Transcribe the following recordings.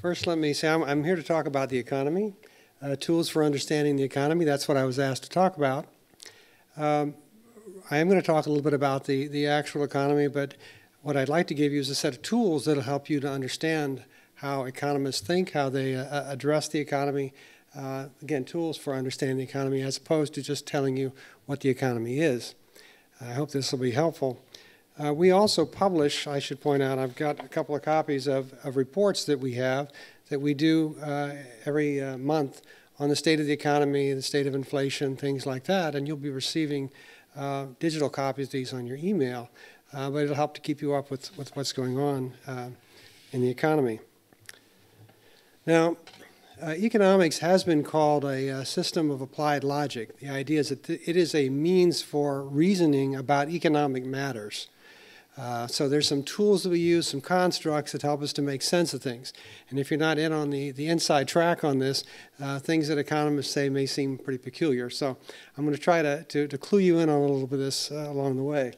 First, let me say I'm here to talk about the economy, tools for understanding the economy. That's what I was asked to talk about. I am going to talk a little bit about the actual economy, but what I'd like to give you is a set of tools that will help you to understand how economists think, how they address the economy. Again, tools for understanding the economy as opposed to just telling you what the economy is. I hope this will be helpful. We also publish, I should point out, I've got a couple of copies of reports that we have that we do every month on the state of the economy, the state of inflation, things like that, and you'll be receiving digital copies of these on your email, but it'll help to keep you up with what's going on in the economy. Now, economics has been called a system of applied logic. The idea is that it is a means for reasoning about economic matters. So there's some tools that we use, some constructs that help us to make sense of things. And if you're not in on the inside track on this, things that economists say may seem pretty peculiar. So I'm going to try to clue you in on a little bit of this along the way.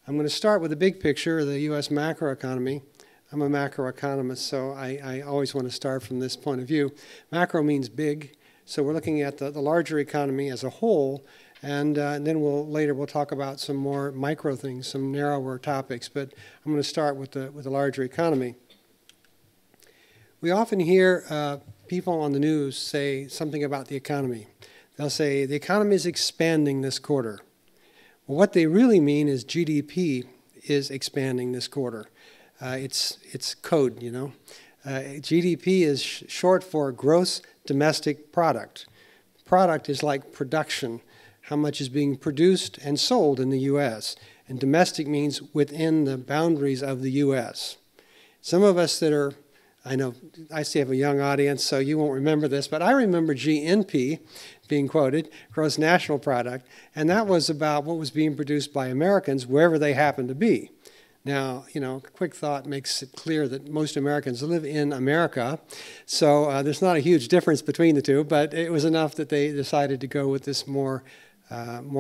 I'm going to start with the big picture of the U.S. macroeconomy. I'm a macroeconomist, so I always want to start from this point of view. Macro means big, so we're looking at the larger economy as a whole. And then later we'll talk about some more micro things, some narrower topics. But I'm going to start with the larger economy. We often hear people on the news say something about the economy. They'll say the economy is expanding this quarter. Well, what they really mean is GDP is expanding this quarter. It's code, you know. GDP is short for gross domestic product. Product is like production. How much is being produced and sold in the U.S. And domestic means within the boundaries of the U.S. Some of us that are, I know I still have a young audience, so you won't remember this, but I remember GNP being quoted, gross national product, and that was about what was being produced by Americans wherever they happened to be. Now, you know, quick thought makes it clear that most Americans live in America, so there's not a huge difference between the two, but it was enough that they decided to go with this more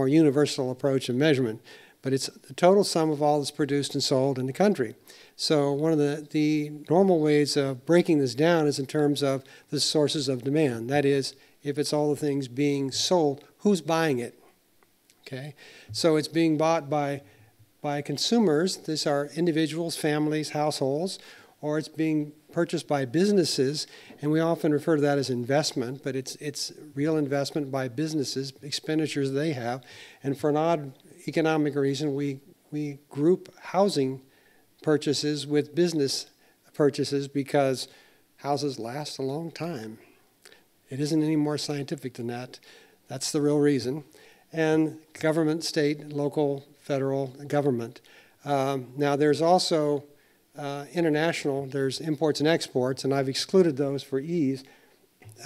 universal approach of measurement. But it's the total sum of all that's produced and sold in the country. So one of the normal ways of breaking this down is in terms of the sources of demand. That is, if it's all the things being sold, who's buying it? Okay, so it's being bought by consumers. These are individuals, families, households, or it's being purchased by businesses, and we often refer to that as investment, but it's real investment by businesses, expenditures they have. And for an odd economic reason, we group housing purchases with business purchases because houses last a long time. It isn't any more scientific than that. That's the real reason. And government, state, local, federal government. Now there's also international, there's imports and exports, and I've excluded those for ease.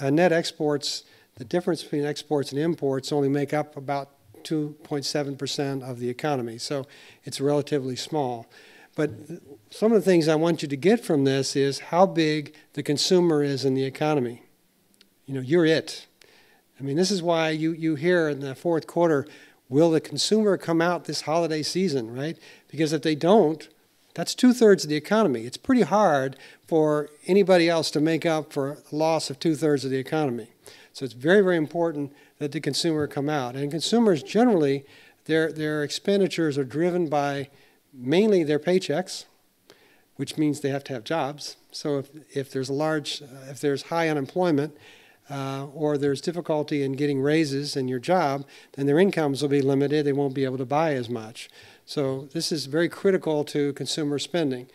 Net exports, the difference between exports and imports only make up about 2.7% of the economy, so it's relatively small. But some of the things I want you to get from this is how big the consumer is in the economy. You know, you're it. I mean, this is why you hear in the fourth quarter, will the consumer come out this holiday season, right? Because if they don't, that's 2/3 of the economy. It's pretty hard for anybody else to make up for the loss of 2/3 of the economy. So it's very, very important that the consumer come out. And consumers generally, their expenditures are driven by mainly their paychecks, which means they have to have jobs. So if there's high unemployment, or there's difficulty in getting raises in your job, then their incomes will be limited. They won't be able to buy as much. So this is very critical to consumer spending.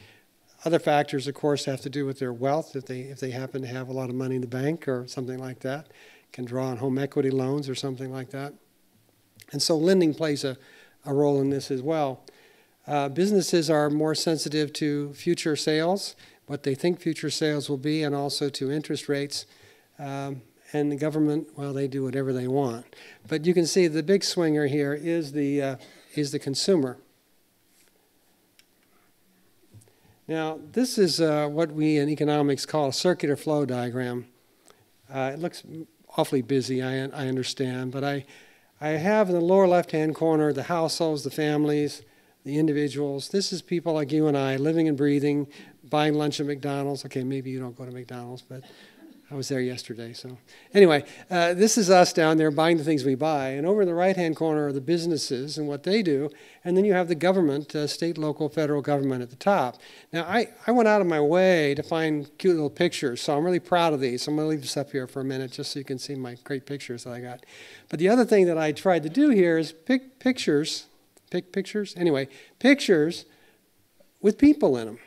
Other factors, of course, have to do with their wealth. If they happen to have a lot of money in the bank or something like that, can draw on home equity loans or something like that. And so lending plays a role in this as well. Businesses are more sensitive to future sales, what they think future sales will be, and also to interest rates. And the government, well, they do whatever they want. But you can see the big swinger here is the consumer. Now, this is what we in economics call a circular flow diagram. It looks awfully busy, I understand, but I have in the lower left-hand corner the households, the families, the individuals. This is people like you and I, living and breathing, buying lunch at McDonald's. Okay, maybe you don't go to McDonald's, but I was there yesterday. So anyway, this is us down there buying the things we buy. And over in the right-hand corner are the businesses and what they do. And then you have the government, state, local, federal government at the top. Now, I went out of my way to find cute little pictures, so I'm really proud of these. So I'm going to leave this up here for a minute just so you can see my great pictures that I got. But the other thing that I tried to do here is pick pictures with people in them.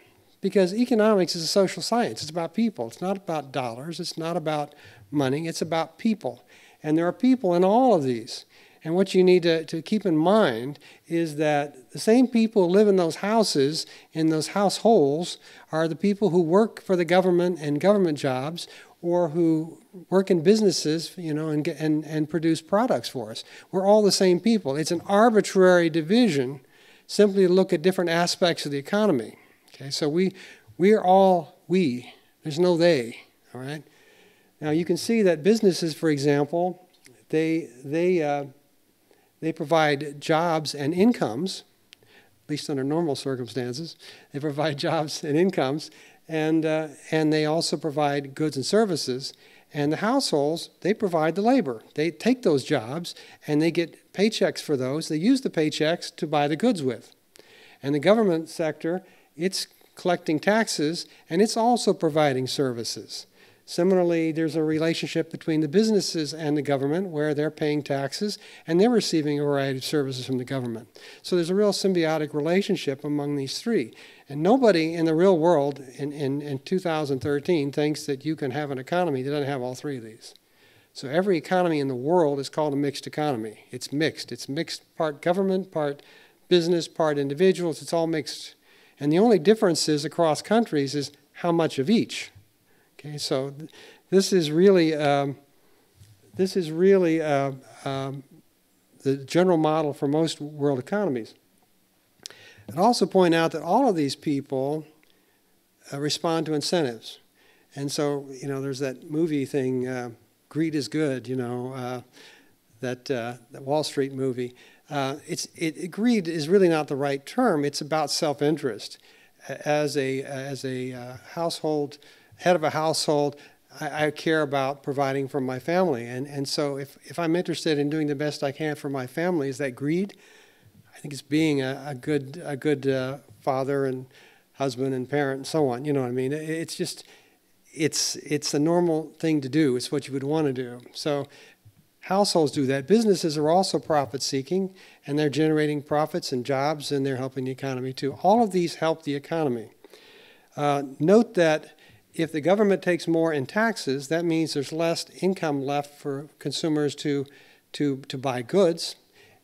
Because economics is a social science. It's about people. It's not about dollars. It's not about money. It's about people. And there are people in all of these. And what you need to keep in mind is that the same people who live in those houses, in those households, are the people who work for the government and government jobs, or who work in businesses, you know, and produce products for us. We're all the same people. It's an arbitrary division simply to look at different aspects of the economy. Okay, so we are all we. There's no they, all right? Now you can see that businesses, for example, they provide jobs and incomes, at least under normal circumstances. They provide jobs and incomes, and they also provide goods and services. And the households, they provide the labor. They take those jobs, and they get paychecks for those. They use the paychecks to buy the goods with. And the government sector, it's collecting taxes, and it's also providing services. Similarly, there's a relationship between the businesses and the government where they're paying taxes and they're receiving a variety of services from the government. So there's a real symbiotic relationship among these three. And nobody in the real world in 2013 thinks that you can have an economy that doesn't have all three of these. So every economy in the world is called a mixed economy. It's mixed. It's mixed, part government, part business, part individuals. It's all mixed. And the only difference is across countries is how much of each. Okay, so this is really the general model for most world economies. I'd also point out that all of these people respond to incentives. And so, you know, there's that movie thing, Greed is Good, you know, that Wall Street movie. Greed is really not the right term. It's about self-interest. As a household, head of a household, I care about providing for my family. And so if I'm interested in doing the best I can for my family, is that greed? I think it's being a good father and husband and parent and so on. You know what I mean? It's just, it's a normal thing to do. It's what you would want to do. So households do that. Businesses are also profit-seeking, and they're generating profits and jobs, and they're helping the economy too. All of these help the economy. Note that if the government takes more in taxes, that means there's less income left for consumers to buy goods.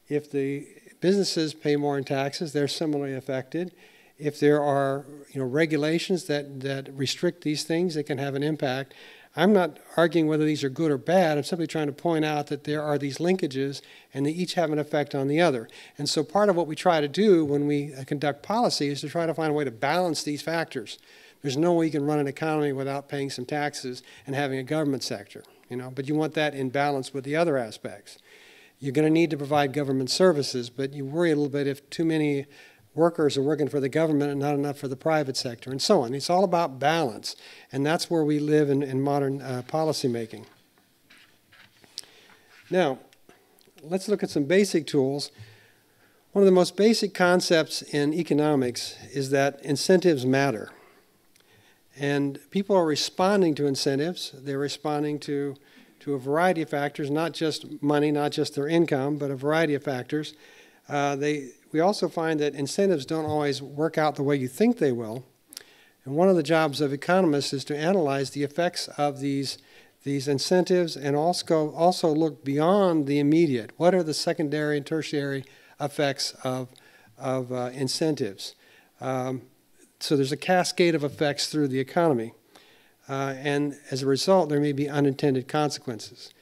If the businesses pay more in taxes, they're similarly affected. If there are, you know, regulations that restrict these things, it can have an impact. I'm not arguing whether these are good or bad. I'm simply trying to point out that there are these linkages, and they each have an effect on the other. And so part of what we try to do when we conduct policy is to try to find a way to balance these factors. There's no way you can run an economy without paying some taxes and having a government sector, you know, but you want that in balance with the other aspects. You're going to need to provide government services, but you worry a little bit if too many workers are working for the government and not enough for the private sector, and so on. It's all about balance, and that's where we live in modern policy making. Now, let's look at some basic tools. One of the most basic concepts in economics is that incentives matter. And people are responding to incentives. They're responding to a variety of factors, not just money, not just their income, but a variety of factors. We also find that incentives don't always work out the way you think they will. And one of the jobs of economists is to analyze the effects of these incentives and also look beyond the immediate. What are the secondary and tertiary effects of incentives? So there's a cascade of effects through the economy. And as a result, there may be unintended consequences.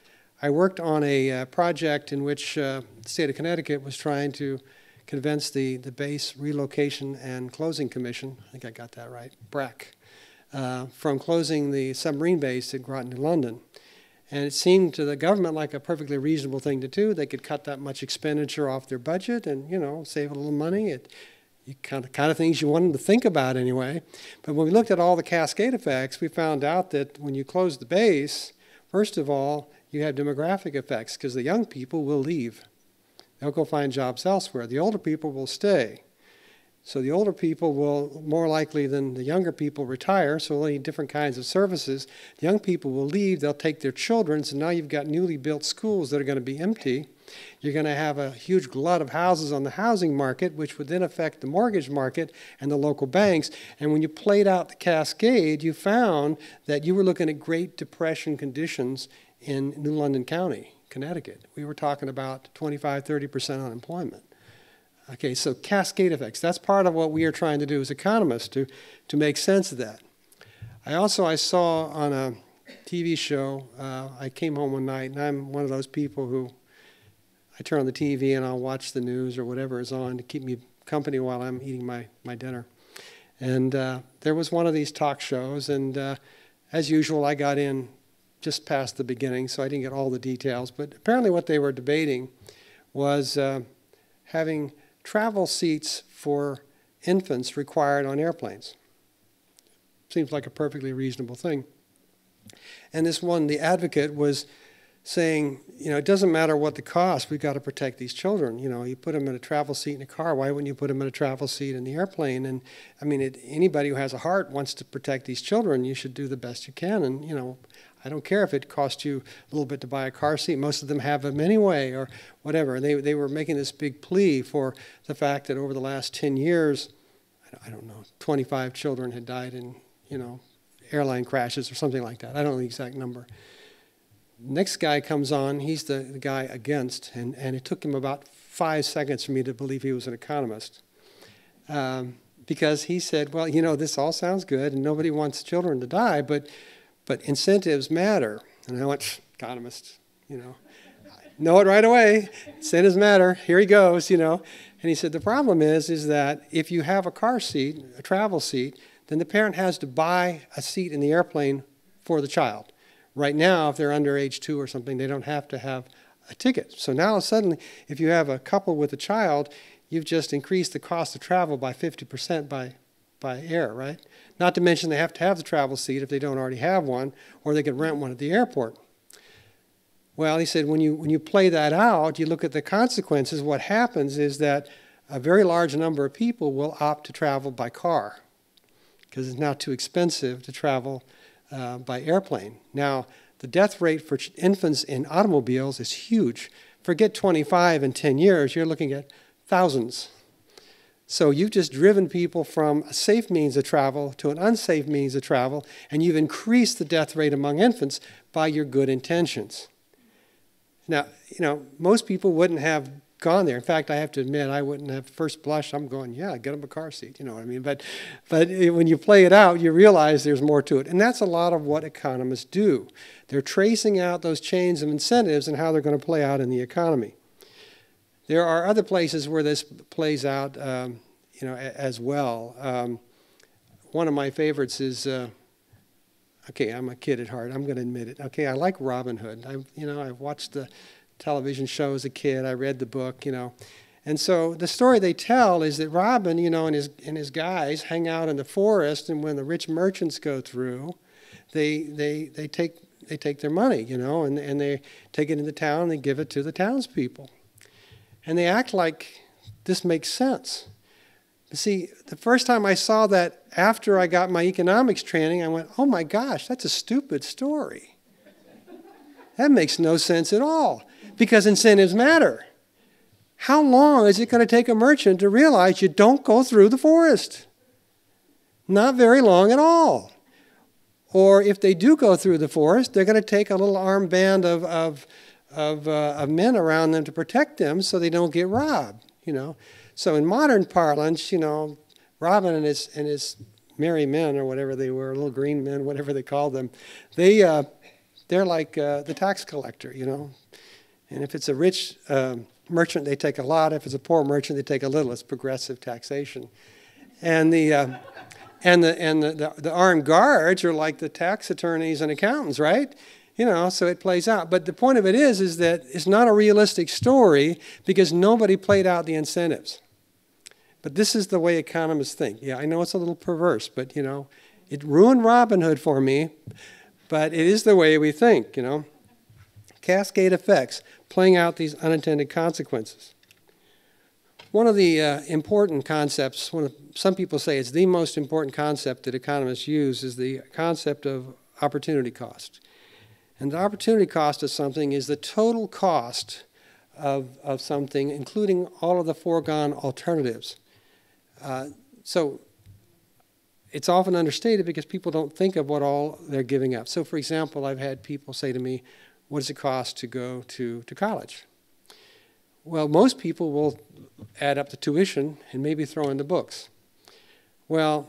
I worked on a project in which the state of Connecticut was trying to convince the Base Relocation and Closing Commission, I think I got that right, BRAC, from closing the submarine base at Groton, New London. And it seemed to the government like a perfectly reasonable thing to do. They could cut that much expenditure off their budget and, you know, save a little money. kind of things you want them to think about anyway. But when we looked at all the cascade effects, we found out that when you close the base, first of all, you have demographic effects because the young people will leave. They'll go find jobs elsewhere. The older people will stay. So the older people will, more likely than the younger people, retire, so they'll need different kinds of services. The young people will leave, they'll take their children, so now you've got newly built schools that are going to be empty. You're going to have a huge glut of houses on the housing market, which would then affect the mortgage market and the local banks. And when you played out the cascade, you found that you were looking at Great Depression conditions in New London County, Connecticut. We were talking about 25, 30% unemployment. Okay, so cascade effects. That's part of what we are trying to do as economists, to make sense of that. I saw on a TV show, I came home one night, and I'm one of those people who, I turn on the TV and I'll watch the news or whatever is on to keep me company while I'm eating my dinner. And there was one of these talk shows, and as usual, I got in just past the beginning, so I didn't get all the details. But apparently what they were debating was having travel seats for infants required on airplanes. Seems like a perfectly reasonable thing. And this one, the advocate, was saying, you know, it doesn't matter what the cost, we've got to protect these children. You know, you put them in a travel seat in a car, why wouldn't you put them in a travel seat in the airplane? And I mean, anybody who has a heart wants to protect these children, you should do the best you can. And, you know, I don't care if it costs you a little bit to buy a car seat. Most of them have them anyway, or whatever. And they were making this big plea for the fact that over the last 10 years, I don't know, 25 children had died in, you know, airline crashes or something like that. I don't know the exact number. Next guy comes on, he's the guy against, and it took him about 5 seconds for me to believe he was an economist. Because he said, well, you know, this all sounds good, and nobody wants children to die, but incentives matter. And I went, economist, you know it right away. Incentives matter. Here he goes, you know. And he said, the problem is that if you have a car seat, a travel seat, then the parent has to buy a seat in the airplane for the child. Right now, if they're under age 2 or something, they don't have to have a ticket. So now suddenly, if you have a couple with a child, you've just increased the cost of travel by 50% by air, right? Not to mention they have to have the travel seat if they don't already have one, or they could rent one at the airport. Well, he said when you play that out, you look at the consequences, what happens is that a very large number of people will opt to travel by car because it's now too expensive to travel by airplane. Now, the death rate for infants in automobiles is huge. Forget 25 in 10 years, you're looking at thousands. So you've just driven people from a safe means of travel to an unsafe means of travel, and you've increased the death rate among infants by your good intentions. Now, you know, most people wouldn't have gone there. In fact, I have to admit, I wouldn't have first blush. I'm going, yeah, get them a car seat, you know what I mean? But when you play it out, you realize there's more to it. And that's a lot of what economists do. They're tracing out those chains of incentives and how they're going to play out in the economy. There are other places where this plays out, you know, as well. One of my favorites is, okay, I'm a kid at heart. I'm going to admit it. Okay, I like Robin Hood. I've watched the television show as a kid. I read the book, you know. And so the story they tell is that Robin, you know, and his guys hang out in the forest, and when the rich merchants go through, they take their money, you know, and they take it into town and they give it to the townspeople. And they act like this makes sense. But see, the first time I saw that after I got my economics training, I went, oh my gosh, that's a stupid story. That makes no sense at all, because incentives matter. How long is it going to take a merchant to realize you don't go through the forest? Not very long at all. Or if they do go through the forest, they're going to take a little armed band of men around them to protect them so they don't get robbed, you know. So in modern parlance, you know, Robin and his merry men, or whatever they were, little green men, whatever they called them, they're like the tax collector, you know. And if it's a rich merchant, they take a lot. If it's a poor merchant, they take a little. It's progressive taxation. And the armed guards are like the tax attorneys and accountants, right? You know, so it plays out. But the point of it is that it's not a realistic story because nobody played out the incentives. But this is the way economists think. Yeah, I know it's a little perverse, but, you know, it ruined Robin Hood for me, but it is the way we think, you know. Cascade effects, playing out these unintended consequences. One of the important concepts, some people say it's the most important concept that economists use, is the concept of opportunity cost. And the opportunity cost of something is the total cost of something, including all of the foregone alternatives. So it's often understated because people don't think of what all they're giving up. So for example, I've had people say to me, what does it cost to go to college? Well, most people will add up the tuition and maybe throw in the books. Well,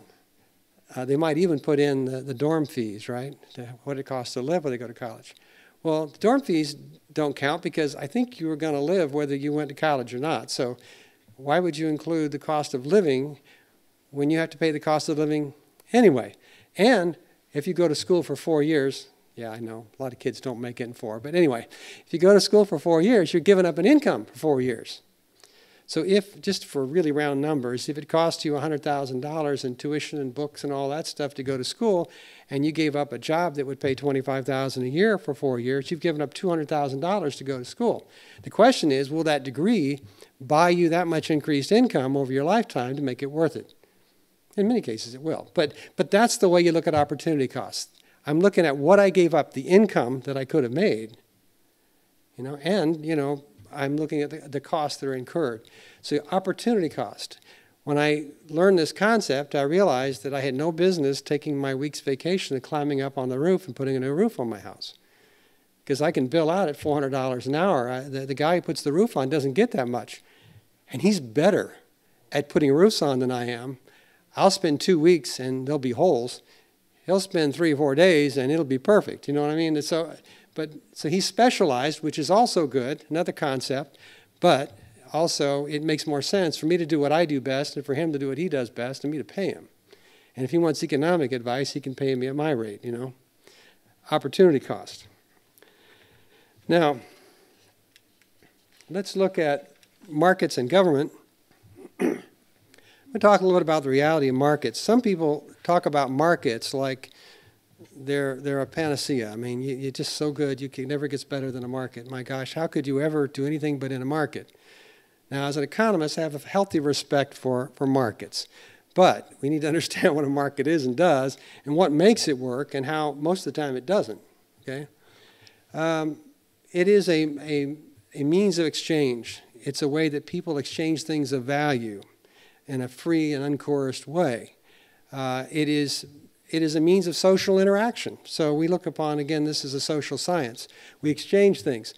they might even put in the dorm fees, right? What it costs to live when they go to college. Well, the dorm fees don't count because I think you were going to live whether you went to college or not. So why would you include the cost of living when you have to pay the cost of living anyway? And if you go to school for 4 years, yeah, I know, a lot of kids don't make it in 4. But anyway, if you go to school for 4 years, you're giving up an income for 4 years. So if, just for really round numbers, if it costs you $100,000 in tuition and books and all that stuff to go to school, and you gave up a job that would pay $25,000 a year for 4 years, you've given up $200,000 to go to school. The question is, will that degree buy you that much increased income over your lifetime to make it worth it? In many cases, it will. But that's the way you look at opportunity costs. I'm looking at what I gave up, the income that I could have made, you know, and, you know, I'm looking at the costs that are incurred. So opportunity cost. When I learned this concept, I realized that I had no business taking my week's vacation and climbing up on the roof and putting a new roof on my house. Because I can bill out at $400 an hour. The guy who puts the roof on doesn't get that much. And he's better at putting roofs on than I am. I'll spend 2 weeks and there'll be holes. He'll spend 3 or 4 days and it'll be perfect. You know what I mean? So he's specialized, which is also good, another concept, but also it makes more sense for me to do what I do best and for him to do what he does best and me to pay him. And if he wants economic advice, he can pay me at my rate, you know. Opportunity cost. Now, let's look at markets and government. We'll talk a little bit about the reality of markets. Some people talk about markets like they're a panacea. I mean, you're just so good, it never gets better than a market. My gosh, how could you ever do anything but in a market? Now, as an economist, I have a healthy respect for markets. But we need to understand what a market is and does, and what makes it work, and how most of the time it doesn't. Okay? It is a means of exchange. It's a way that people exchange things of value in a free and uncoerced way. It is a means of social interaction. So we look upon, again, this is a social science. We exchange things.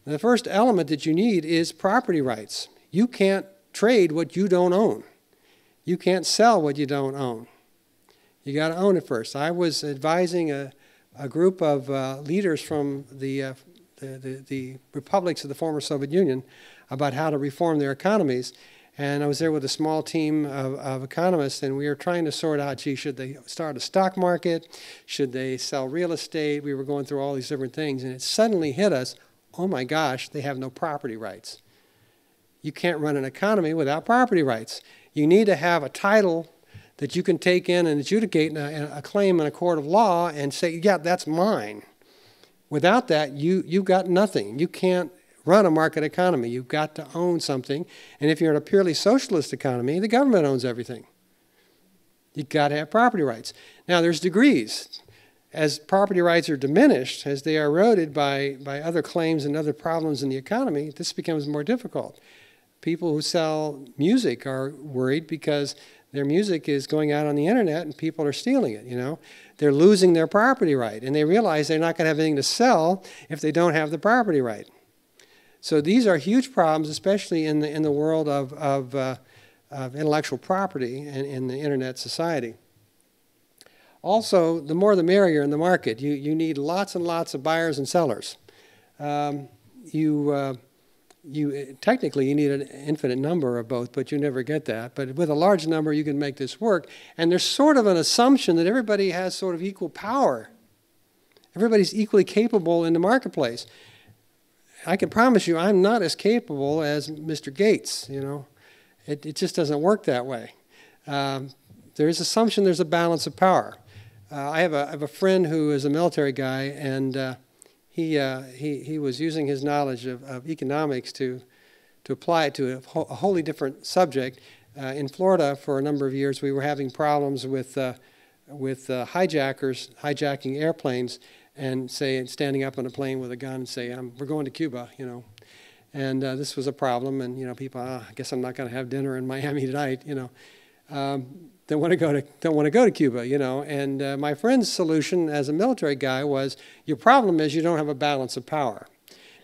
The first element that you need is property rights. You can't trade what you don't own. You can't sell what you don't own. You got to own it first. I was advising a group of leaders from the republics of the former Soviet Union about how to reform their economies. And I was there with a small team of economists, and we were trying to sort out, gee, should they start a stock market? Should they sell real estate? We were going through all these different things, and it suddenly hit us, oh my gosh, they have no property rights. You can't run an economy without property rights. You need to have a title that you can take in and adjudicate a claim in a court of law and say, yeah, that's mine. Without that, you've got nothing. You can't run a market economy. You've got to own something. And if you're in a purely socialist economy, the government owns everything. You've got to have property rights. Now, there's degrees. As property rights are diminished, as they are eroded by other claims and other problems in the economy, this becomes more difficult. People who sell music are worried because their music is going out on the internet and people are stealing it, you know. They're losing their property right, and they realize they're not going to have anything to sell if they don't have the property right. So these are huge problems, especially in the world of intellectual property in the internet society. Also, the more the merrier in the market. You need lots and lots of buyers and sellers. Technically, you need an infinite number of both, but you never get that. But with a large number, you can make this work. And there's sort of an assumption that everybody has sort of equal power. Everybody's equally capable in the marketplace. I can promise you I'm not as capable as Mr. Gates, you know. It just doesn't work that way. There's assumption there's a balance of power. I have a friend who is a military guy, and he was using his knowledge of economics to apply it to a wholly different subject. In Florida, for a number of years, we were having problems with hijackers hijacking airplanes and standing up on a plane with a gun and say, "We're going to Cuba," you know. And this was a problem, and you know, people, I guess I'm not going to have dinner in Miami tonight, you know. Don't want to go to Cuba, you know. And my friend's solution as a military guy was, your problem is you don't have a balance of power.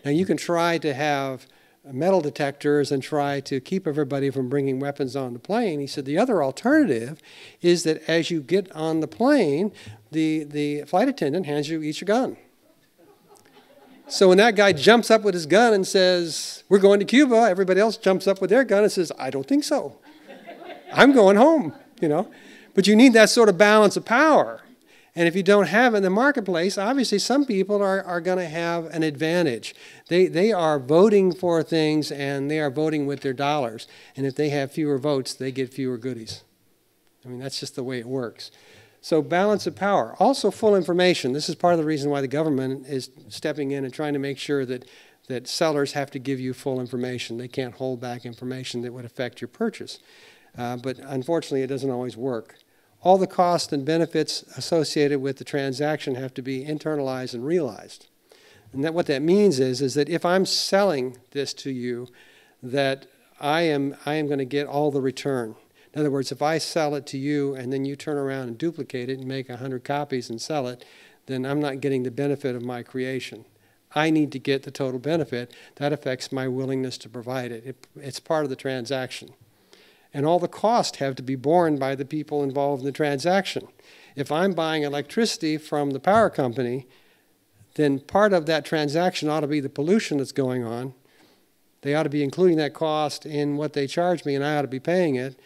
Now you can try to have metal detectors and try to keep everybody from bringing weapons on the plane. He said the other alternative is that as you get on the plane, the flight attendant hands you each a gun. So when that guy jumps up with his gun and says, "We're going to Cuba," everybody else jumps up with their gun and says, "I don't think so. I'm going home," you know. But you need that sort of balance of power. And if you don't have it in the marketplace, obviously some people are going to have an advantage. They are voting for things, and they are voting with their dollars. And if they have fewer votes, they get fewer goodies. I mean, that's just the way it works. So balance of power. Also full information. This is part of the reason why the government is stepping in and trying to make sure that sellers have to give you full information. They can't hold back information that would affect your purchase. But unfortunately, it doesn't always work. All the costs and benefits associated with the transaction have to be internalized and realized. And what that means is that if I'm selling this to you, that I am going to get all the return. In other words, if I sell it to you and then you turn around and duplicate it and make 100 copies and sell it, then I'm not getting the benefit of my creation. I need to get the total benefit. That affects my willingness to provide it. It's part of the transaction. And all the costs have to be borne by the people involved in the transaction. If I'm buying electricity from the power company, then part of that transaction ought to be the pollution that's going on. They ought to be including that cost in what they charge me, and I ought to be paying it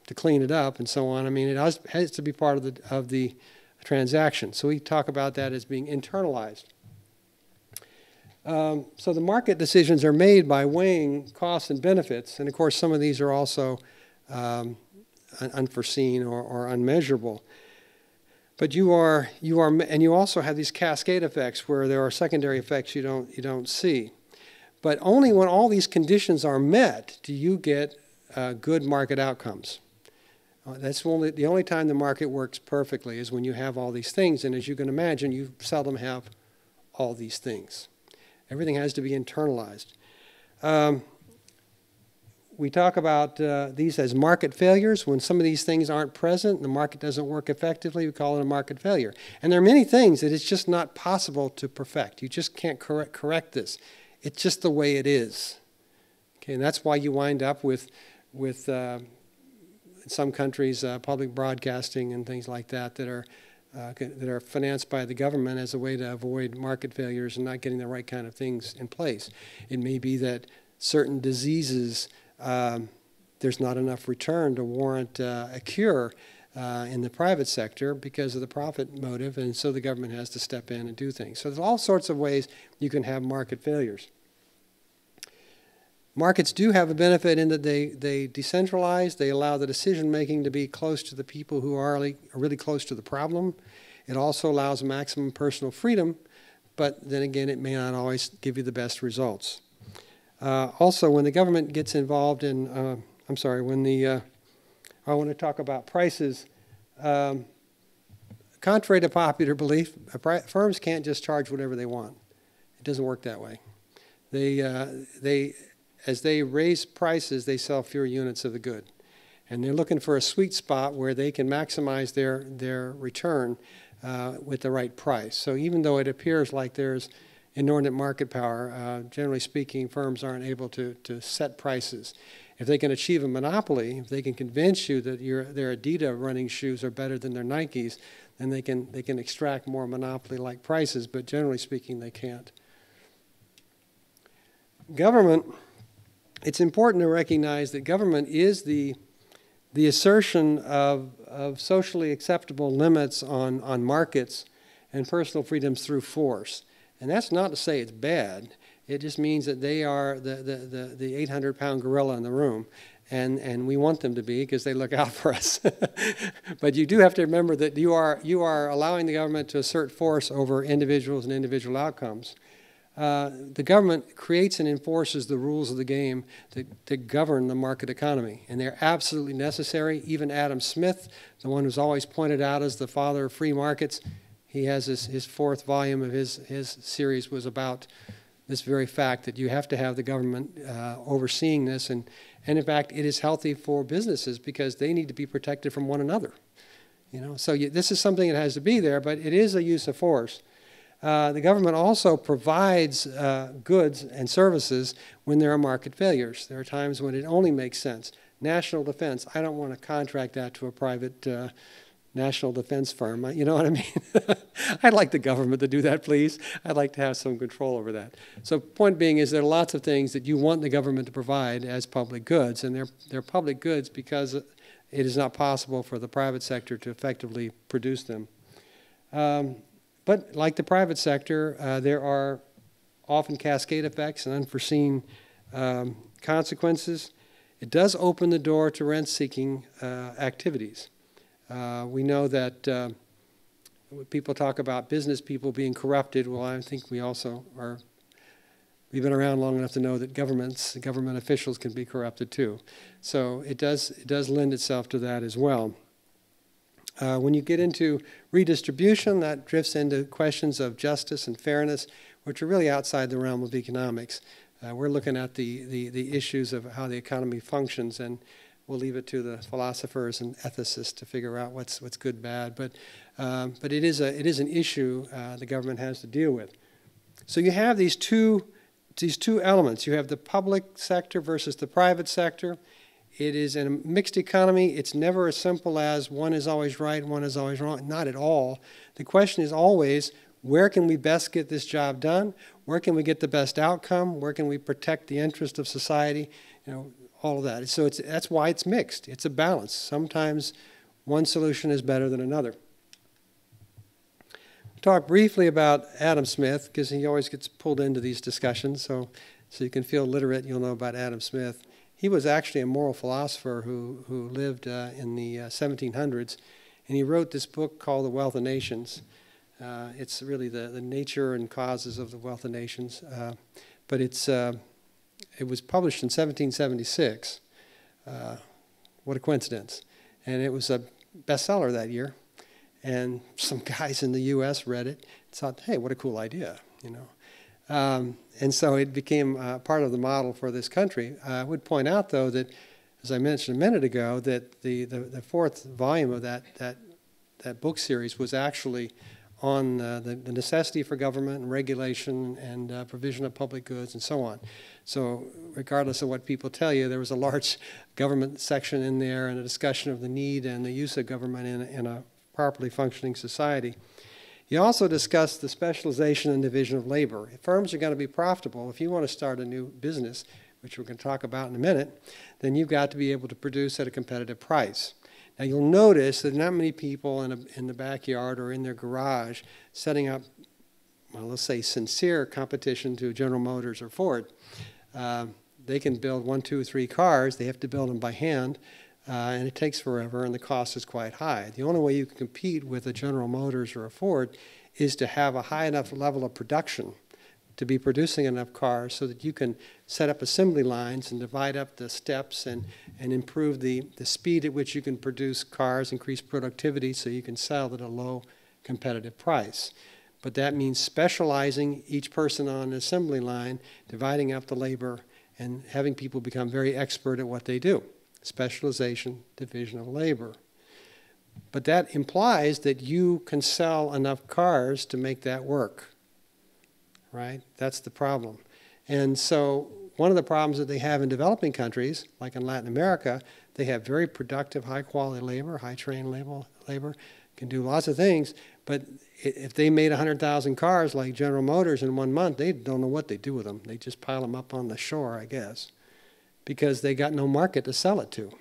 to clean it up and so on. I mean, it has to be part of the transaction. So we talk about that as being internalized. So the market decisions are made by weighing costs and benefits, and of course some of these are also unforeseen or unmeasurable. But you also have these cascade effects where there are secondary effects you don't see. But only when all these conditions are met do you get good market outcomes. That's the only time the market works perfectly is when you have all these things, and as you can imagine, you seldom have all these things. Everything has to be internalized. We talk about these as market failures. When some of these things aren't present, the market doesn't work effectively, we call it a market failure. And there are many things that it's just not possible to perfect. You just can't correct this. It's just the way it is. Okay, and that's why you wind up with in some countries, public broadcasting and things like that that are financed by the government as a way to avoid market failures and not getting the right kind of things in place. It may be that certain diseases, there's not enough return to warrant a cure in the private sector because of the profit motive, and so the government has to step in and do things. So there's all sorts of ways you can have market failures. Markets do have a benefit in that they decentralize. They allow the decision-making to be close to the people who are really close to the problem. It also allows maximum personal freedom, but then again, it may not always give you the best results. Also, when the government gets involved in, I want to talk about prices. Contrary to popular belief, firms can't just charge whatever they want. It doesn't work that way. As they raise prices, they sell fewer units of the good. And they're looking for a sweet spot where they can maximize their return with the right price. So even though it appears like there's inordinate market power, generally speaking, firms aren't able to set prices. If they can achieve a monopoly, if they can convince you that their Adidas running shoes are better than their Nikes, then they can extract more monopoly-like prices, but generally speaking, they can't. Government. It's important to recognize that government is the assertion of socially acceptable limits on markets and personal freedoms through force. And that's not to say it's bad. It just means that they are the 800-pound gorilla in the room. And we want them to be because they look out for us. But you do have to remember that you are allowing the government to assert force over individuals and individual outcomes. The government creates and enforces the rules of the game that govern the market economy, and they're absolutely necessary. Even Adam Smith, the one who's always pointed out as the father of free markets, he has his fourth volume of his series was about this very fact that you have to have the government overseeing this, and in fact it is healthy for businesses because they need to be protected from one another. So this is something that has to be there, but it is a use of force. The government also provides goods and services when there are market failures. There are times when it only makes sense. National defense, I don't want to contract that to a private national defense firm. You know what I mean? I'd like the government to do that, please. I'd like to have some control over that. So point being is there are lots of things that you want the government to provide as public goods, and they're public goods because it is not possible for the private sector to effectively produce them. But like the private sector, there are often cascade effects and unforeseen consequences. It does open the door to rent-seeking activities. We know that people talk about business people being corrupted. Well, I think we also are, we've been around long enough to know that government officials can be corrupted too. So it does lend itself to that as well. When you get into redistribution, that drifts into questions of justice and fairness, which are really outside the realm of economics. We're looking at the issues of how the economy functions, and we'll leave it to the philosophers and ethicists to figure out what's good, bad. But it is an issue the government has to deal with. So you have these two elements. You have the public sector versus the private sector. It is in a mixed economy. It's never as simple as one is always right and one is always wrong. Not at all. The question is always, where can we best get this job done? Where can we get the best outcome? Where can we protect the interest of society? All of that. So that's why it's mixed. It's a balance. Sometimes one solution is better than another. Talk briefly about Adam Smith, because he always gets pulled into these discussions. So you can feel literate, you'll know about Adam Smith. He was actually a moral philosopher who lived in the 1700s, and he wrote this book called The Wealth of Nations. It's really the nature and causes of the wealth of nations, but it was published in 1776. What a coincidence. And it was a bestseller that year, and some guys in the U.S. read it and thought, hey, what a cool idea, And so it became part of the model for this country. I would point out, though, that, as I mentioned a minute ago, that the fourth volume of that book series was actually on the necessity for government and regulation and provision of public goods and so on. So regardless of what people tell you, there was a large government section in there and a discussion of the need and the use of government in a properly functioning society. He also discussed the specialization and division of labor. If firms are going to be profitable, if you want to start a new business, which we're going to talk about in a minute, then you've got to be able to produce at a competitive price. Now you'll notice that not many people in the backyard or in their garage setting up, well, let's say sincere competition to General Motors or Ford. They can build 1, 2, 3 cars. They have to build them by hand. And it takes forever, and the cost is quite high. The only way you can compete with a General Motors or a Ford is to have a high enough level of production to be producing enough cars so that you can set up assembly lines and divide up the steps and improve the speed at which you can produce cars, increase productivity so you can sell at a low competitive price. But that means specializing each person on an assembly line, dividing up the labor, and having people become very expert at what they do. Specialization, division of labor. But that implies that you can sell enough cars to make that work, right? That's the problem. And so one of the problems that they have in developing countries, like in Latin America, they have very productive, high-quality labor, high-trained labor, can do lots of things, but if they made 100,000 cars like General Motors in 1 month, they don't know what they do with them. They just pile them up on the shore, I guess, because they got no market to sell it to,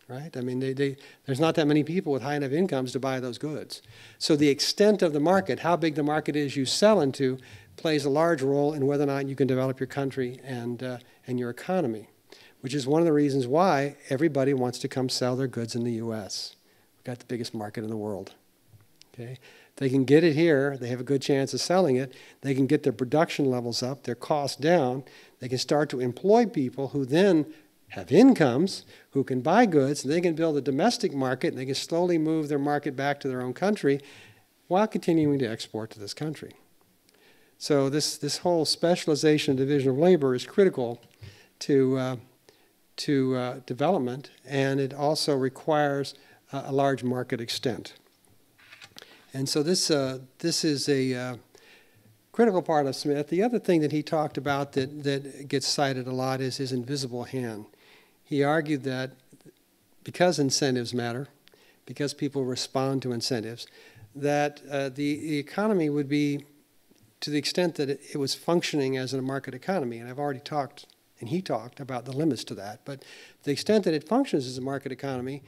right? I mean, there's not that many people with high enough incomes to buy those goods. So the extent of the market, how big the market is you sell into, plays a large role in whether or not you can develop your country and your economy. which is one of the reasons why everybody wants to come sell their goods in the U.S. We've got the biggest market in the world. Okay? If they can get it here, they have a good chance of selling it. They can get their production levels up, their costs down. They can start to employ people who then have incomes, who can buy goods, and they can build a domestic market, and they can slowly move their market back to their own country while continuing to export to this country. So this whole specialization and division of labor is critical to development, and it also requires a large market extent. And so this is a critical part of Smith. The other thing that he talked about that gets cited a lot is his invisible hand. He argued that because incentives matter, because people respond to incentives, that the economy would be, to the extent that it was functioning as a market economy, and I've already talked, and he talked about the limits to that, but to the extent that it functions as a market economy,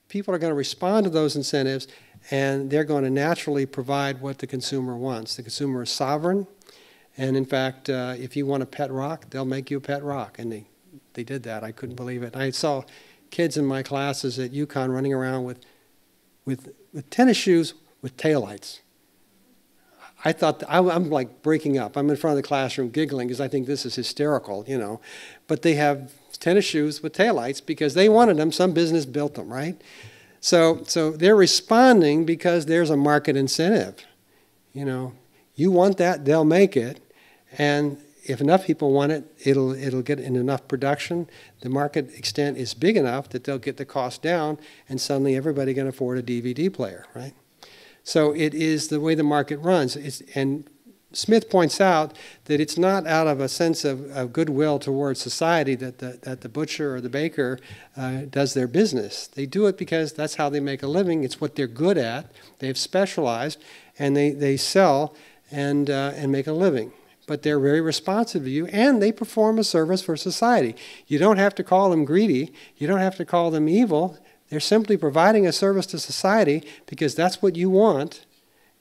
people are going to respond to those incentives, and they're going to naturally provide what the consumer wants. The consumer is sovereign, and in fact, if you want a pet rock, they'll make you a pet rock, and they did that. I couldn't believe it. I saw kids in my classes at UConn running around with tennis shoes with taillights. I thought, I'm like breaking up. I'm in front of the classroom giggling because I think this is hysterical, you know. But they have tennis shoes with taillights because they wanted them. Some business built them, right? So they're responding because there's a market incentive. You know, you want that, they'll make it. And if enough people want it, it'll get in enough production. The market extent is big enough that they'll get the cost down, and suddenly everybody can afford a DVD player, right? So it is the way the market runs. And Smith points out that it's not out of a sense of goodwill towards society that the butcher or the baker does their business. They do it because that's how they make a living. It's what they're good at. They've specialized, and they sell and make a living. But they're very responsive to you, and they perform a service for society. You don't have to call them greedy. You don't have to call them evil. They're simply providing a service to society because that's what you want,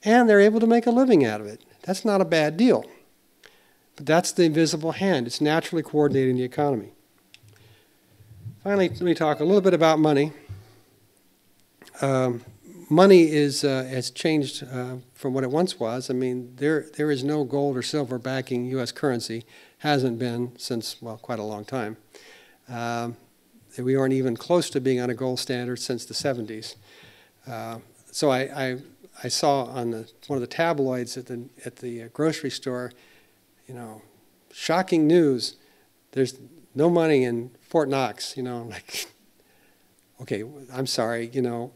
and they're able to make a living out of it. That's not a bad deal. But that's the invisible hand. It's naturally coordinating the economy. Finally, let me talk a little bit about money. Money has changed from what it once was. I mean, there is no gold or silver backing U.S. currency. Hasn't been since, well, quite a long time. We aren't even close to being on a gold standard since the 70s. So I saw on one of the tabloids at the grocery store, you know, shocking news. There's no money in Fort Knox. You know, I'm like, okay, I'm sorry. You know,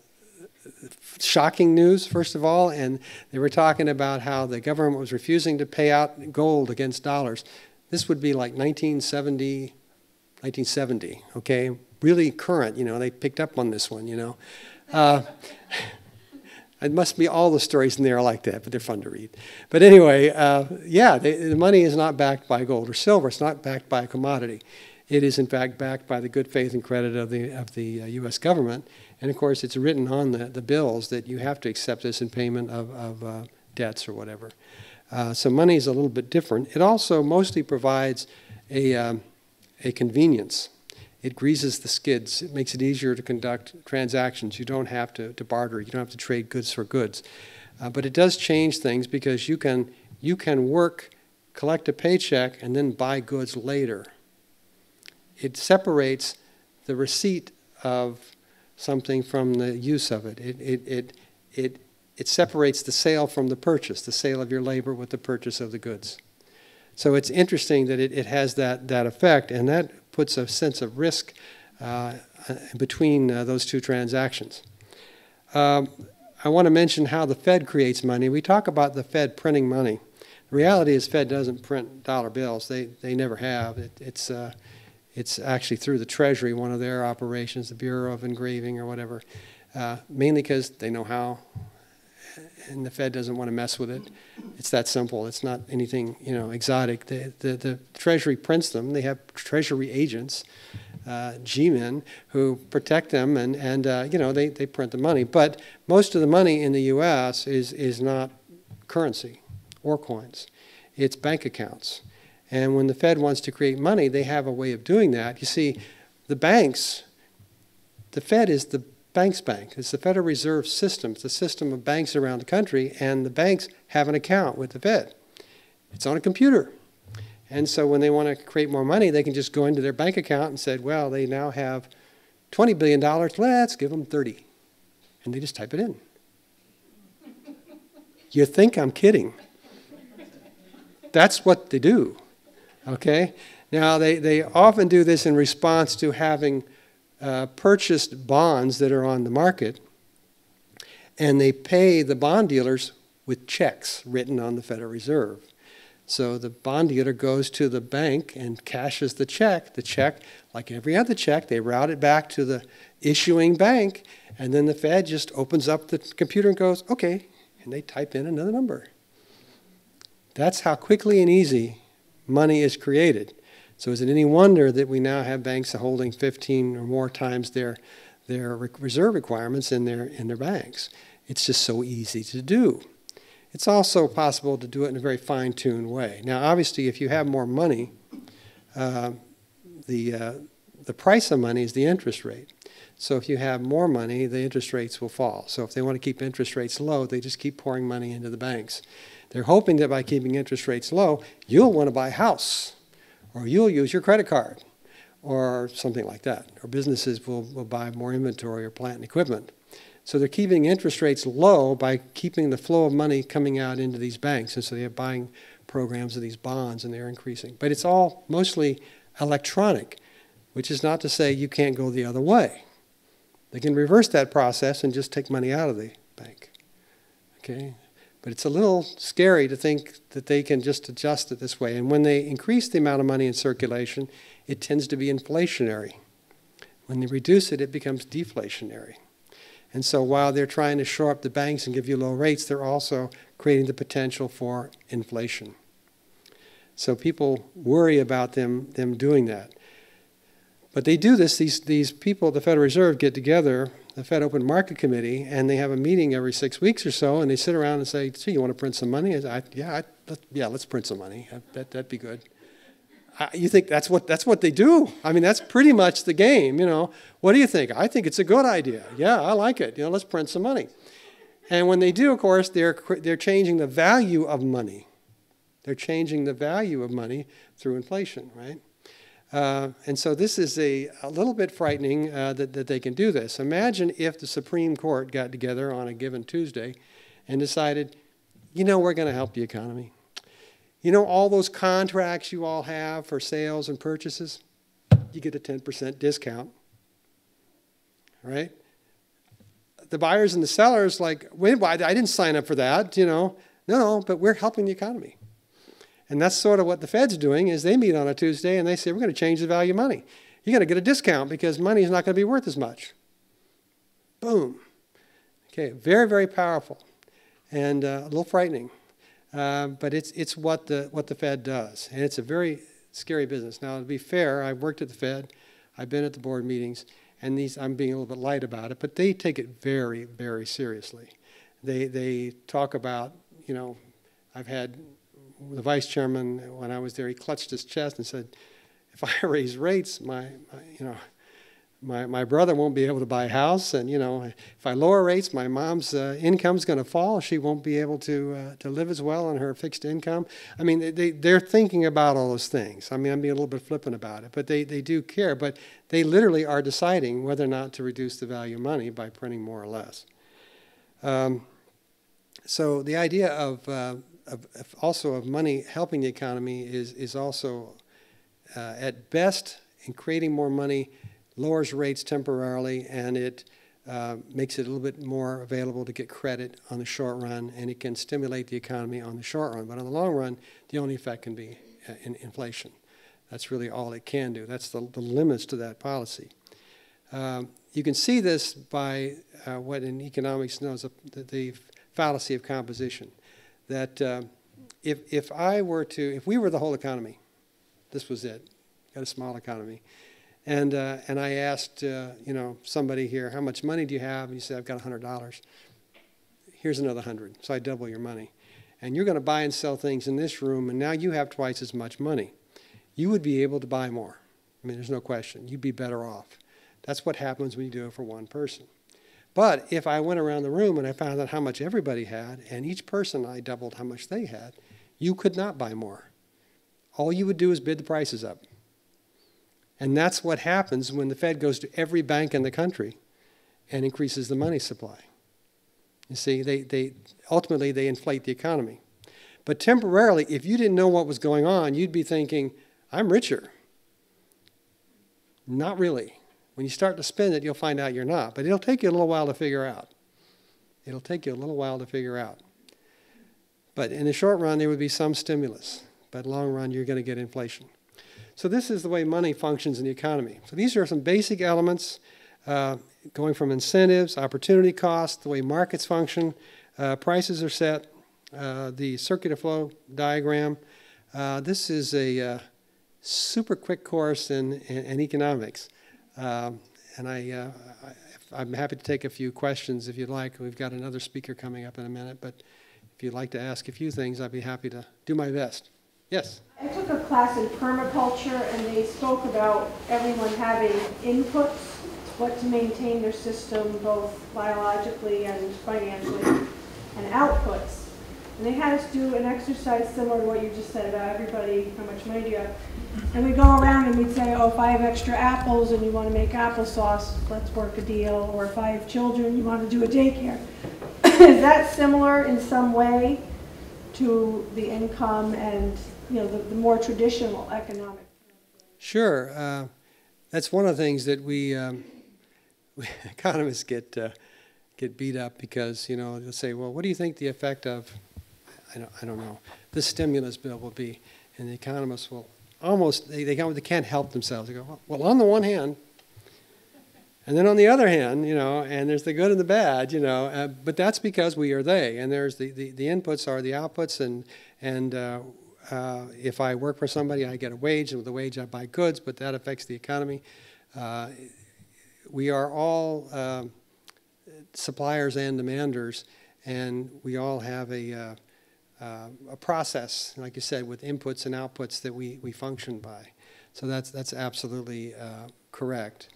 shocking news first of all, and they were talking about how the government was refusing to pay out gold against dollars. This would be like 1970. Okay, really current, you know, they picked up on this one, you know. It must be all the stories in there are like that, but they're fun to read. But anyway, yeah, the money is not backed by gold or silver. It's not backed by a commodity. It is, in fact, backed by the good faith and credit of the U.S. government. And, of course, it's written on the bills that you have to accept this in payment of debts or whatever. So money is a little bit different. It also mostly provides a convenience. It greases the skids. It makes it easier to conduct transactions. You don't have to barter. You don't have to trade goods for goods. But it does change things because you can work, collect a paycheck, and then buy goods later. It separates the receipt of something from the use of it. It separates the sale from the purchase, the sale of your labor with the purchase of the goods. So it's interesting that it has that effect, and that puts a sense of risk between those two transactions. I want to mention how the Fed creates money. We talk about the Fed printing money. The reality is Fed doesn't print dollar bills. They never have. It's actually through the Treasury, one of their operations, the Bureau of Engraving or whatever, mainly because they know how, and the Fed doesn't want to mess with it. It's that simple. It's not anything, you know, exotic. The Treasury prints them. They have Treasury agents, G-men, who protect them, and you know, they print the money. But most of the money in the U.S. is not currency or coins. It's bank accounts. And when the Fed wants to create money, they have a way of doing that. You see, the banks, the Fed is the bank's bank. It's the Federal Reserve System. It's a system of banks around the country, and the banks have an account with the Fed. It's on a computer. And so when they want to create more money, they can just go into their bank account and say, well, they now have $20 billion. Let's give them 30. And they just type it in. You think I'm kidding. That's what they do. Okay? Now, they often do this in response to having purchased bonds that are on the market, and they pay the bond dealers with checks written on the Federal Reserve. So the bond dealer goes to the bank and cashes the check. The check, like every other check, they route it back to the issuing bank, and then the Fed just opens up the computer and goes, okay, and they type in another number. That's how quickly and easy money is created. So is it any wonder that we now have banks holding 15 or more times their reserve requirements in their banks? It's just so easy to do. It's also possible to do it in a very fine-tuned way. Now, obviously, if you have more money, the price of money is the interest rate. So if you have more money, the interest rates will fall. So if they want to keep interest rates low, they just keep pouring money into the banks. They're hoping that by keeping interest rates low, you'll want to buy a house, or you'll use your credit card, or something like that. Or businesses will buy more inventory or plant and equipment. So they're keeping interest rates low by keeping the flow of money coming out into these banks. And so they're buying programs of these bonds, and they're increasing. But it's all mostly electronic, which is not to say you can't go the other way. They can reverse that process and just take money out of the bank. Okay? But it's a little scary to think that they can just adjust it this way. And when they increase the amount of money in circulation, it tends to be inflationary. When they reduce it, it becomes deflationary. And so while they're trying to shore up the banks and give you low rates, they're also creating the potential for inflation. So people worry about them doing that. But they do this, these people at the Federal Reserve get together, the Fed Open Market Committee, and they have a meeting every 6 weeks or so, and they sit around and say, so you want to print some money? Yeah, let's print some money. That'd be good. You think that's what they do? I mean, that's pretty much the game, you know. What do you think? I think it's a good idea. Yeah, I like it. You know, let's print some money. And when they do, of course, they're changing the value of money. They're changing the value of money through inflation, right? And so this is a little bit frightening that they can do this. Imagine if the Supreme Court got together on a given Tuesday and decided, you know, we're going to help the economy. You know, all those contracts you all have for sales and purchases, you get a 10% discount, right? The buyers and the sellers like, wait, I didn't sign up for that, you know. No, but we're helping the economy. And that's sort of what the Fed's doing is they meet on a Tuesday and they say, we're going to change the value of money. You're going to get a discount because money is not going to be worth as much. Boom. Okay, very, very powerful and a little frightening. But it's what the Fed does. And it's a very scary business. Now, to be fair, I've worked at the Fed. I've been at the board meetings. And I'm being a little bit light about it. But they take it very, very seriously. They talk about, you know, I've had the vice chairman, when I was there, he clutched his chest and said, if I raise rates, my brother won't be able to buy a house, and you know, if I lower rates, my mom's income's going to fall. She won't be able to live as well on her fixed income. I mean, they're thinking about all those things. I mean, I'm being a little bit flippant about it, but they do care. But they literally are deciding whether or not to reduce the value of money by printing more or less. So the idea of money helping the economy is also at best in creating more money, lowers rates temporarily, and it makes it a little bit more available to get credit on the short run, and it can stimulate the economy on the short run. But on the long run, the only effect can be inflation. That's really all it can do. That's the limits to that policy. You can see this by what in economics known as the fallacy of composition. That if we were the whole economy, this was it, got a small economy, and I asked you know, somebody here, how much money do you have? And you said, I've got $100. Here's another 100, so I double your money. And you're going to buy and sell things in this room, and now you have twice as much money. you would be able to buy more. I mean, there's no question. You'd be better off. That's what happens when you do it for one person. But if I went around the room and I found out how much everybody had, and each person I doubled how much they had, you could not buy more. All you would do is bid the prices up. And that's what happens when the Fed goes to every bank in the country and increases the money supply. You see, ultimately they inflate the economy. But temporarily, if you didn't know what was going on, you'd be thinking, I'm richer. Not really. When you start to spend it, you'll find out you're not. But it'll take you a little while to figure out. It'll take you a little while to figure out. But in the short run, there would be some stimulus. But long run, you're going to get inflation. So this is the way money functions in the economy. So these are some basic elements going from incentives, opportunity costs, the way markets function, prices are set, the circular flow diagram. This is a super quick course in economics. And I'm happy to take a few questions if you'd like. We've got another speaker coming up in a minute, but if you'd like to ask a few things, I'd be happy to do my best. Yes? I took a class in permaculture, and they spoke about everyone having inputs, what to maintain their system both biologically and financially, and outputs. And they had us do an exercise similar to what you just said about everybody, how much money do you have. And we'd go around and we'd say, oh, if I have extra apples and you want to make applesauce, let's work a deal. Or if I have children, you want to do a daycare. Is that similar in some way to the income and the more traditional economic? Sure. That's one of the things that we economists get beat up because, they'll say, well, what do you think the effect of, I don't know, this stimulus bill will be? And the economists will almost, they can't help themselves. They go, well, on the one hand, and then on the other hand, and there's the good and the bad, but that's because we are they, and there's the inputs are the outputs, and if I work for somebody, I get a wage, and with the wage I buy goods, but that affects the economy. We are all suppliers and demanders, and we all have a process, like you said, with inputs and outputs that we function by. So that's absolutely correct.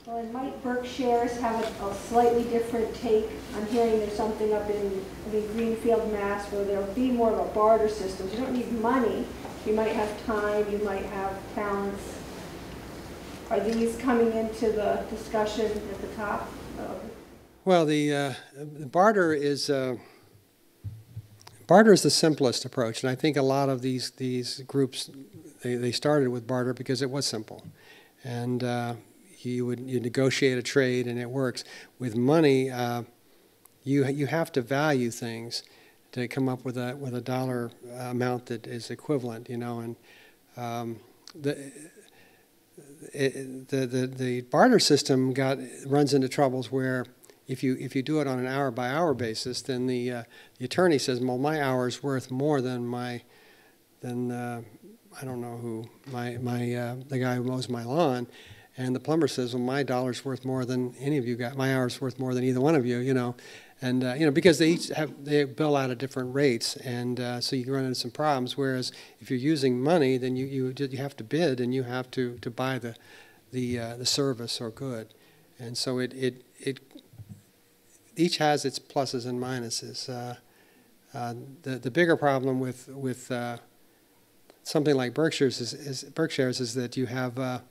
Well, and might Berkshires have a slightly different take? I'm hearing there's something up in Greenfield, Mass, where there'll be more of a barter system. You don't need money. You might have time. You might have talents. Are these coming into the discussion at the top? Well, the barter is the simplest approach, and I think a lot of these groups they started with barter because it was simple, and you negotiate a trade and it works. With money, you have to value things to come up with a dollar amount that is equivalent, and the barter system runs into troubles where if you do it on an hour-by-hour basis, then the attorney says, well, my hour is worth more than I don't know who, the guy who mows my lawn, and the plumber says, well, my dollar's worth more than any of you got, my hour's worth more than either one of you, and because they bill out at different rates, and so you run into some problems. Whereas if you're using money, then you have to bid and you have to buy the service or good, and so it each has its pluses and minuses. The bigger problem with something like Berkshire's is that you have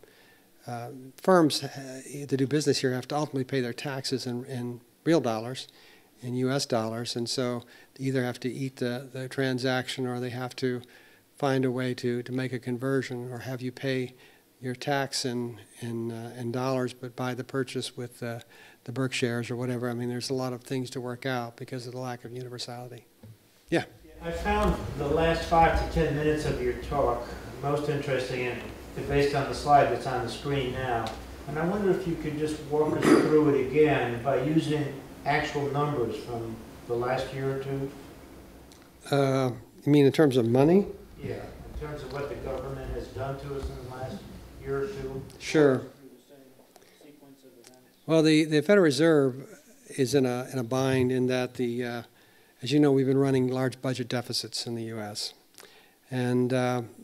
firms that do business here have to ultimately pay their taxes in real dollars, in U.S. dollars, and so they either have to eat the transaction or they have to find a way to make a conversion or have you pay your tax in dollars but buy the purchase with the Berkshires or whatever. I mean, there's a lot of things to work out because of the lack of universality. Yeah? I found the last 5 to 10 minutes of your talk most interesting and based on the slide that's on the screen now. And I wonder if you could just walk us through it again by using actual numbers from the last year or two. You mean in terms of money? Yeah, in terms of what the government has done to us in the last year or two. Sure. Well, the Federal Reserve is in a bind in that as you know, we've been running large budget deficits in the U.S. And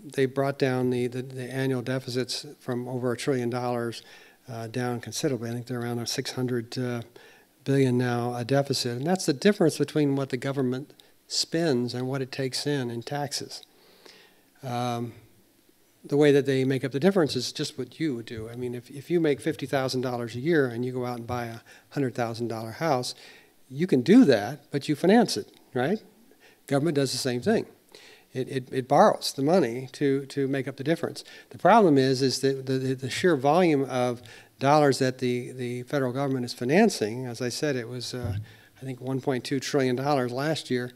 they brought down the annual deficits from over $1 trillion down considerably. I think they're around 600 billion now a deficit. And that's the difference between what the government spends and what it takes in taxes. The way that they make up the difference is just what you would do. I mean, if you make $50,000 a year and you go out and buy a $100,000 house, you can do that, but you finance it, right? Government does the same thing. It borrows the money to make up the difference. The problem is that the sheer volume of dollars that the federal government is financing, as I said, it was, I think, $1.2 trillion last year.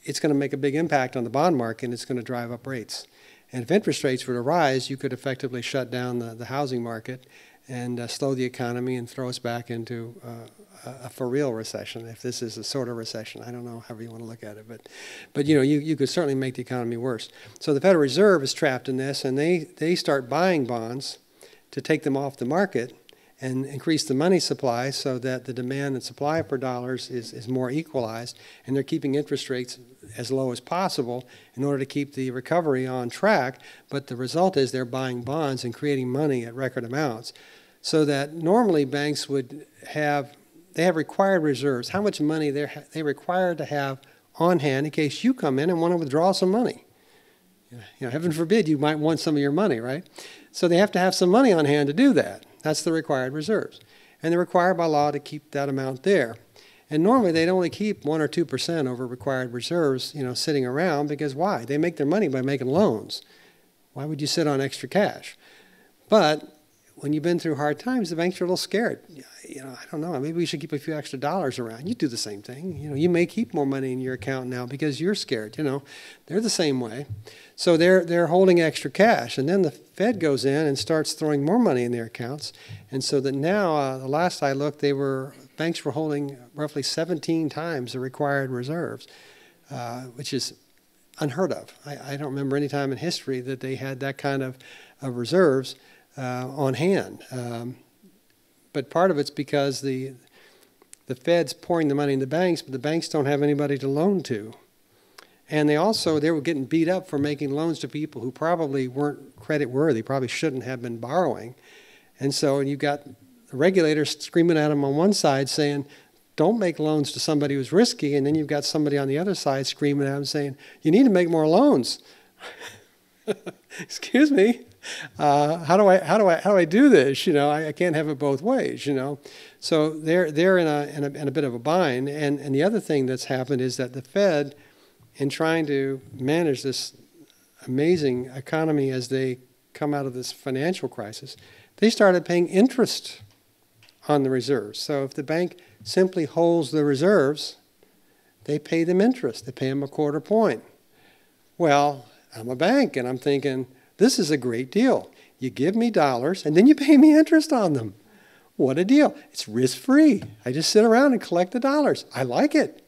It's going to make a big impact on the bond market, and it's going to drive up rates. And if interest rates were to rise, you could effectively shut down the housing market and slow the economy and throw us back into a for real recession, if this is a sort of recession. I don't know, however you want to look at it. But you know, you could certainly make the economy worse. So the Federal Reserve is trapped in this, and they start buying bonds to take them off the market and increase the money supply so that the demand and supply for dollars is more equalized, and they're keeping interest rates as low as possible in order to keep the recovery on track. But the result is they're buying bonds and creating money at record amounts, so that normally banks would have, they have required reserves, how much money they require to have on hand in case you come in and want to withdraw some money. You know, heaven forbid you might want some of your money, right? So they have to have some money on hand to do that. That's the required reserves. And they're required by law to keep that amount there. And normally they'd only keep 1 or 2% over required reserves, you know, sitting around, because why? They make their money by making loans. Why would you sit on extra cash? But when you've been through hard times, the banks are a little scared. You know, I don't know, maybe we should keep a few extra dollars around. You do the same thing. You know, you may keep more money in your account now because you're scared, you know. They're the same way. So they're holding extra cash. And then the Fed goes in and starts throwing more money in their accounts. And so that now, the last I looked, banks were holding roughly 17 times the required reserves, which is unheard of. I don't remember any time in history that they had that kind of reserves on hand. But part of it's because the Fed's pouring the money in the banks, but the banks don't have anybody to loan to. And they were getting beat up for making loans to people who probably weren't credit worthy, probably shouldn't have been borrowing. And so you've got the regulators screaming at them on one side saying, don't make loans to somebody who's risky. And then you've got somebody on the other side screaming at them saying, you need to make more loans. Excuse me. How do I do this? You know, I can't have it both ways. You know, so they're in a bit of a bind. And the other thing that's happened is that the Fed, in trying to manage this amazing economy as they come out of this financial crisis, they started paying interest on the reserves. So if the bank simply holds the reserves, they pay them interest. They pay them 1/4 point. Well, I'm a bank, and I'm thinking, this is a great deal. You give me dollars, and then you pay me interest on them. What a deal. It's risk-free. I just sit around and collect the dollars. I like it.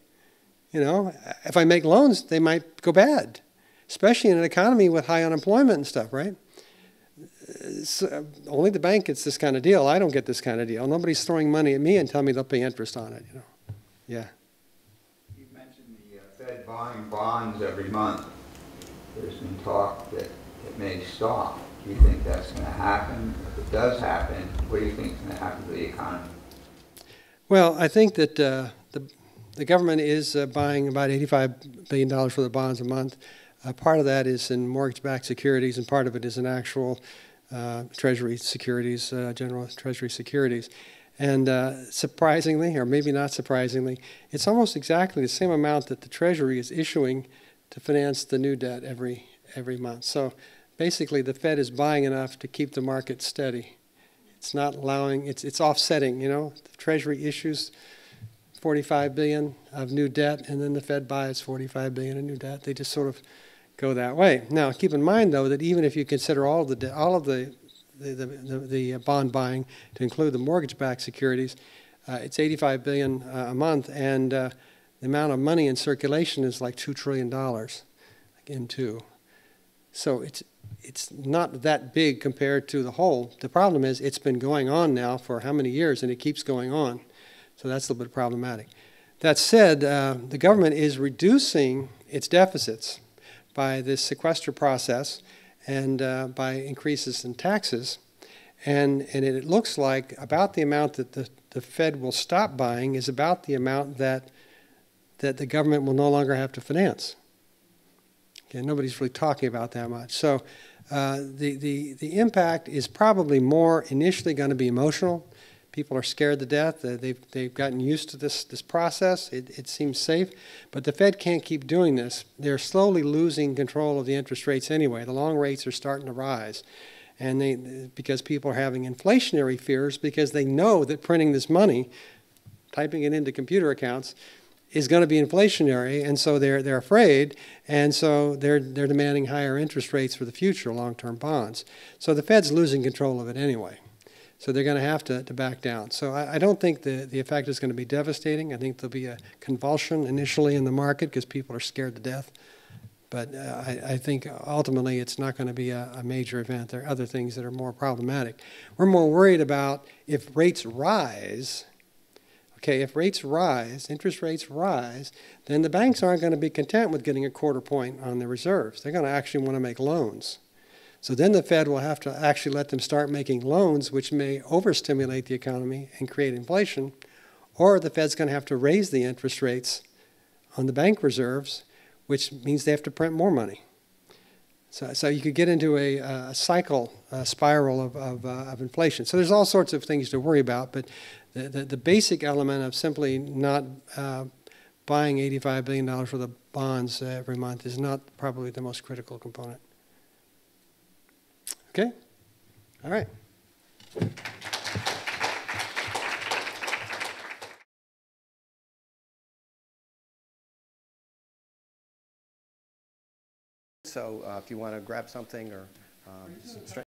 You know, if I make loans, they might go bad, especially in an economy with high unemployment and stuff, right? So only the bank gets this kind of deal. I don't get this kind of deal. Nobody's throwing money at me and telling me they'll pay interest on it, you know. Yeah. You mentioned the Fed buying bonds every month. There's been talk that it may stop. Do you think that's going to happen? If it does happen, what do you think is going to happen to the economy? Well, I think that the government is buying about $85 billion worth of bonds a month. Part of that is in mortgage-backed securities, and part of it is in actual Treasury securities, general Treasury securities. And surprisingly, or maybe not surprisingly, it's almost exactly the same amount that the Treasury is issuing to finance the new debt every month. So basically, the Fed is buying enough to keep the market steady. It's not allowing, it's offsetting, you know. The Treasury issues $45 billion of new debt, and then the Fed buys $45 billion of new debt. They just sort of go that way. Now, keep in mind, though, that even if you consider all of the bond buying to include the mortgage-backed securities, it's $85 billion a month, and the amount of money in circulation is like $2 trillion, again, too. So it's not that big compared to the whole. The problem is it's been going on now for how many years, and it keeps going on. So that's a little bit problematic. That said, the government is reducing its deficits, by this sequester process and by increases in taxes. And it looks like about the amount that the Fed will stop buying is about the amount that the government will no longer have to finance. Okay, nobody's really talking about that much. So the impact is probably more initially going to be emotional. People are scared to death. They've gotten used to this process. It seems safe. But the Fed can't keep doing this. They're slowly losing control of the interest rates anyway. The long rates are starting to rise. And because people are having inflationary fears because they know that printing this money, typing it into computer accounts, is going to be inflationary, and so they're afraid, and so they're demanding higher interest rates for the future, long-term bonds. So the Fed's losing control of it anyway. So they're going to have to back down. So I don't think the effect is going to be devastating. I think there'll be a convulsion initially in the market because people are scared to death. But I think ultimately it's not going to be a major event. There are other things that are more problematic. We're more worried about if rates rise. Okay, if rates rise, interest rates rise, then the banks aren't going to be content with getting a quarter point on the reserves. They're going to actually want to make loans. So then the Fed will have to actually let them start making loans, which may overstimulate the economy and create inflation, or the Fed's going to have to raise the interest rates on the bank reserves, which means they have to print more money. So you could get into a cycle, a spiral of inflation. So there's all sorts of things to worry about, but the basic element of simply not buying $85 billion worth of bonds every month is not probably the most critical component. Okay? All right. So if you want to grab something or